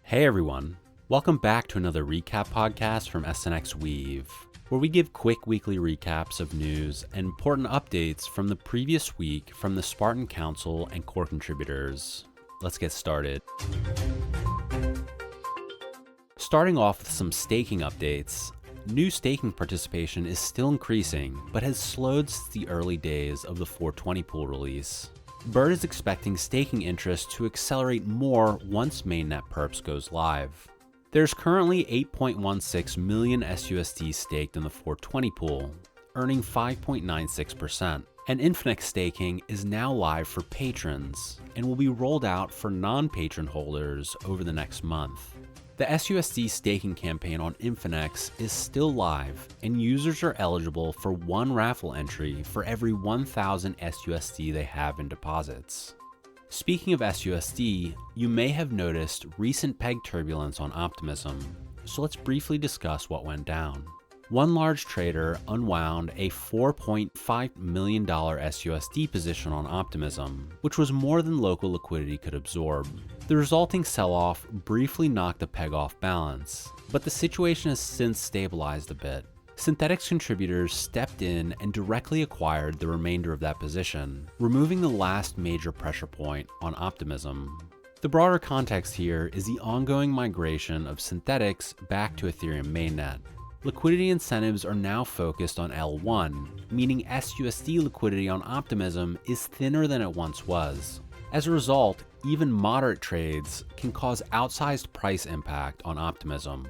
Hey everyone, welcome back to another recap podcast from SNXweave, where we give quick weekly recaps of news and important updates from the previous week from the Spartan Council and core contributors. Let's get started. Starting off with some staking updates, new staking participation is still increasing, but has slowed since the early days of the 420 pool release. Bird is expecting staking interest to accelerate more once mainnet perps goes live. There's currently 8.16 million SUSD staked in the 420 pool, earning 5.96%, and Infinix staking is now live for patrons and will be rolled out for non-patron holders over the next month. The SUSD staking campaign on Infinix is still live, and users are eligible for one raffle entry for every 1,000 SUSD they have in deposits. Speaking of SUSD, you may have noticed recent peg turbulence on Optimism, so let's briefly discuss what went down. One large trader unwound a $4.5 million SUSD position on Optimism, which was more than local liquidity could absorb. The resulting sell-off briefly knocked the peg off balance, but the situation has since stabilized a bit. Synthetics contributors stepped in and directly acquired the remainder of that position, removing the last major pressure point on Optimism. The broader context here is the ongoing migration of Synthetics back to Ethereum mainnet. Liquidity incentives are now focused on L1, meaning SUSD liquidity on Optimism is thinner than it once was. As a result, even moderate trades can cause outsized price impact on Optimism.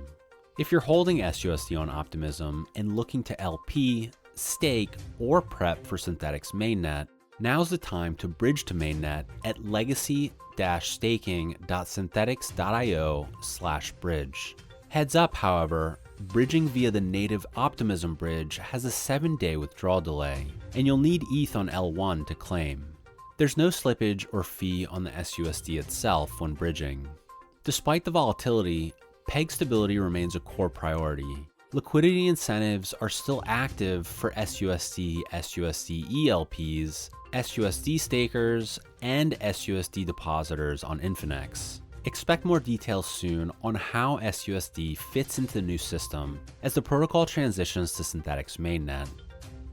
If you're holding SUSD on Optimism and looking to LP, stake, or prep for Synthetics mainnet, now's the time to bridge to mainnet at legacy-staking.synthetics.io/bridge. Heads up, however, bridging via the native Optimism bridge has a 7-day withdrawal delay, and you'll need ETH on L1 to claim. There's no slippage or fee on the SUSD itself when bridging. Despite the volatility, peg stability remains a core priority. Liquidity incentives are still active for SUSD, SUSD ELPs, SUSD stakers, and SUSD depositors on Infinix. Expect more details soon on how SUSD fits into the new system as the protocol transitions to Synthetics mainnet.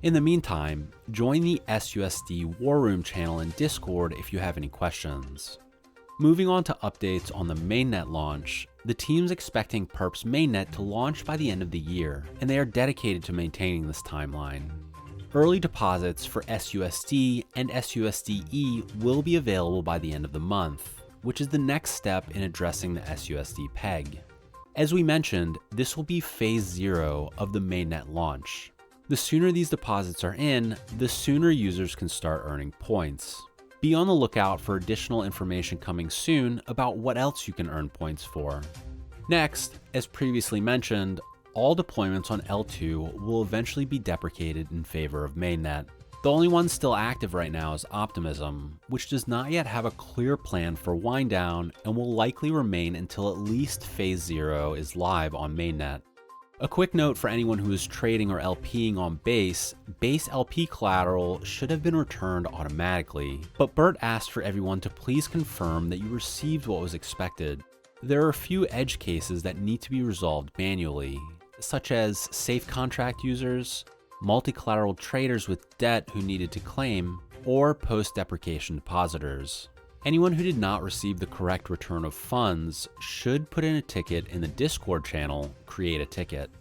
In the meantime, join the SUSD War Room channel in Discord if you have any questions. Moving on to updates on the mainnet launch, the team's expecting Perps mainnet to launch by the end of the year, and they are dedicated to maintaining this timeline. Early deposits for SUSD and SUSDE will be available by the end of the month, which is the next step in addressing the SUSD peg. As we mentioned, this will be phase 0 of the mainnet launch. The sooner these deposits are in, the sooner users can start earning points. Be on the lookout for additional information coming soon about what else you can earn points for. Next, as previously mentioned, all deployments on L2 will eventually be deprecated in favor of mainnet. The only one still active right now is Optimism, which does not yet have a clear plan for wind down and will likely remain until at least phase 0 is live on mainnet. A quick note for anyone who is trading or LPing on base LP collateral should have been returned automatically, but Bert asked for everyone to please confirm that you received what was expected. There are a few edge cases that need to be resolved manually, such as safe contract users, multi-collateral traders with debt who needed to claim, or post-deprecation depositors. Anyone who did not receive the correct return of funds should put in a ticket in the Discord channel, Create a Ticket.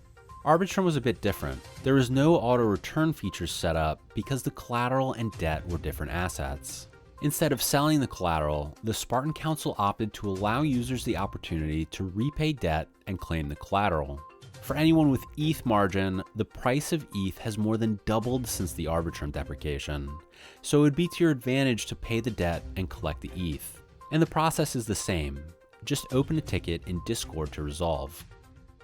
Arbitrum was a bit different. There was no auto-return feature set up because the collateral and debt were different assets. Instead of selling the collateral, the Spartan Council opted to allow users the opportunity to repay debt and claim the collateral. For anyone with ETH margin, the price of ETH has more than doubled since the Arbitrum deprecation, so it would be to your advantage to pay the debt and collect the ETH. And the process is the same, just open a ticket in Discord to resolve.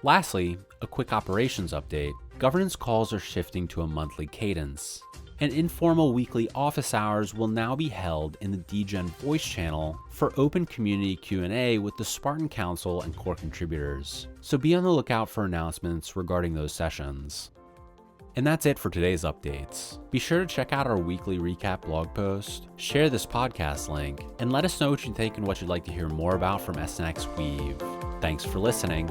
Lastly, a quick operations update. Governance calls are shifting to a monthly cadence, and informal weekly office hours will now be held in the DGen voice channel for open community Q&A with the Spartan Council and core contributors, so be on the lookout for announcements regarding those sessions. And that's it for today's updates. Be sure to check out our weekly recap blog post, share this podcast link, and let us know what you think and what you'd like to hear more about from SNXweave. Thanks for listening.